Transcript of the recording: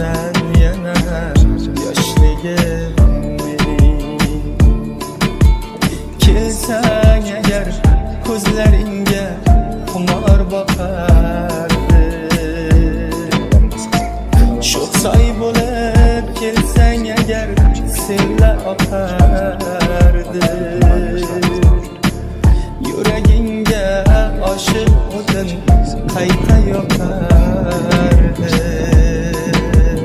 sen yana yoshligim mening. Kelsang agar ko'zlaringga xumor boqardi, sho'xsoy bo'lib kelsang agar sellar oqardi. Yuragingga oshiq o'tin qayta yoqar.